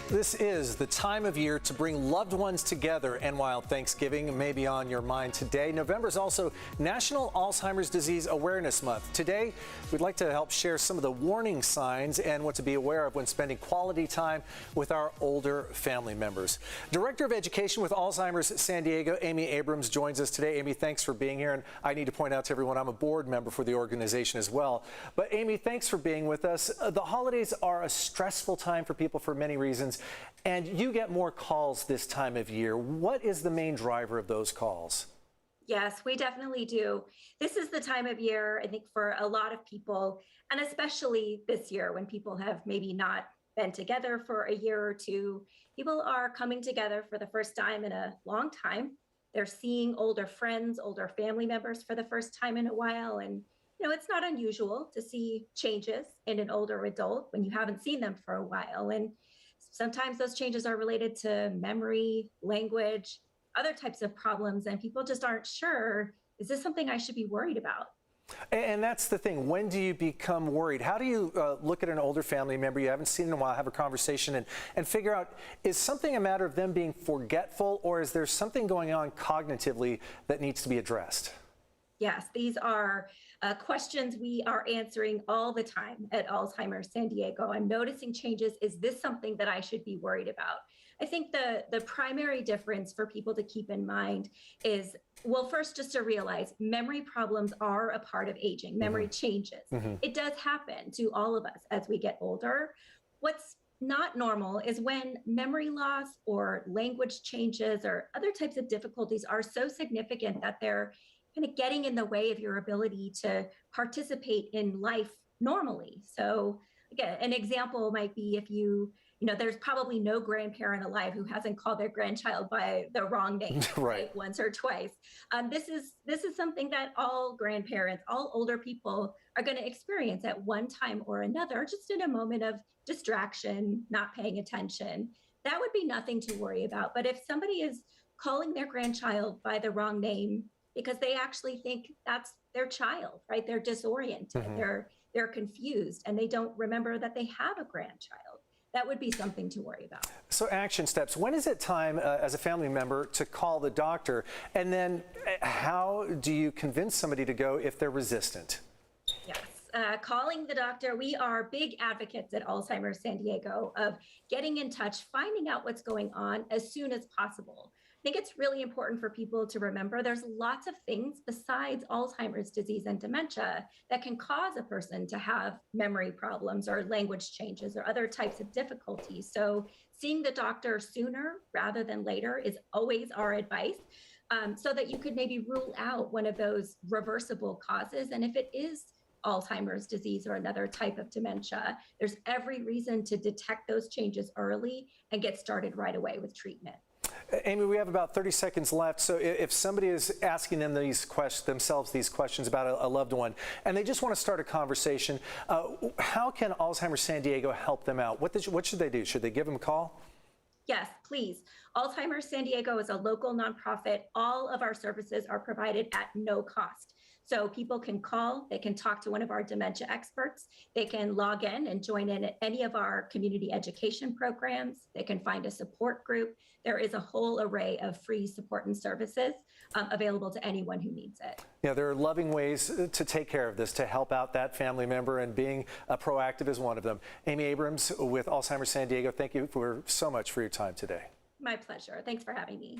This is the time of year to bring loved ones together, and while Thanksgiving may be on your mind today, November is also National Alzheimer's Disease Awareness Month. Today, we'd like to help share some of the warning signs and what to be aware of when spending quality time with our older family members. Director of Education with Alzheimer's San Diego, Amy Abrams, joins us today. Amy, thanks for being here, and I need to point out to everyone I'm a board member for the organization as well. But Amy, thanks for being with us. The holidays are a stressful time for people for many reasons, and you get more calls this time of year. What is the main driver of those calls? Yes, we definitely do. This is the time of year, I think, for a lot of people, and especially this year when people have maybe not been together for a year or two. People are coming together for the first time in a long time. They're seeing older friends, older family members for the first time in a while. And, it's not unusual to see changes in an older adult when you haven't seen them for a while. And sometimes those changes are related to memory, language, other types of problems, and people just aren't sure, is this something I should be worried about? And that's the thing. When do you become worried? How do you look at an older family member you haven't seen in a while, have a conversation, and figure out, is something a matter of them being forgetful, or is there something going on cognitively that needs to be addressed? Yes, these are questions we are answering all the time at Alzheimer's San Diego. I'm noticing changes. Is this something that I should be worried about? I think the primary difference for people to keep in mind is, well, first, just to realize memory problems are a part of aging. Memory changes. It does happen to all of us as we get older. What's not normal is when memory loss or language changes or other types of difficulties are so significant that they're kind of getting in the way of your ability to participate in life normally. So again, an example might be if there's probably no grandparent alive who hasn't called their grandchild by the wrong name right. Once or twice. This is something that all grandparents, all older people are going to experience at one time or another, just in a moment of distraction, not paying attention. That would be nothing to worry about. But if somebody is calling their grandchild by the wrong name because they actually think that's their child, right? They're disoriented, they're confused, and they don't remember that they have a grandchild. That would be something to worry about. So action steps. When is it time as a family member to call the doctor? And then how do you convince somebody to go if they're resistant? Yes. Calling the doctor. We are big advocates at Alzheimer's San Diego of getting in touch, finding out what's going on as soon as possible. I think it's really important for people to remember there's lots of things besides Alzheimer's disease and dementia that can cause a person to have memory problems or language changes or other types of difficulties. So seeing the doctor sooner rather than later is always our advice, so that you could maybe rule out one of those reversible causes. And if it is Alzheimer's disease or another type of dementia, there's every reason to detect those changes early and get started right away with treatment. Amy, we have about 30 seconds left. So if somebody is asking themselves these questions about a loved one, and they just want to start a conversation, how can Alzheimer's San Diego help them out? What should they do? Should they give them a call? Yes, please. Alzheimer's San Diego is a local nonprofit. All of our services are provided at no cost. So people can call, they can talk to one of our dementia experts, they can log in and join in at any of our community education programs, they can find a support group. There is a whole array of free support and services available to anyone who needs it. Yeah, there are loving ways to take care of this, to help out that family member, and being proactive is one of them. Amy Abrams with Alzheimer's San Diego, thank you so much for your time today. My pleasure. Thanks for having me.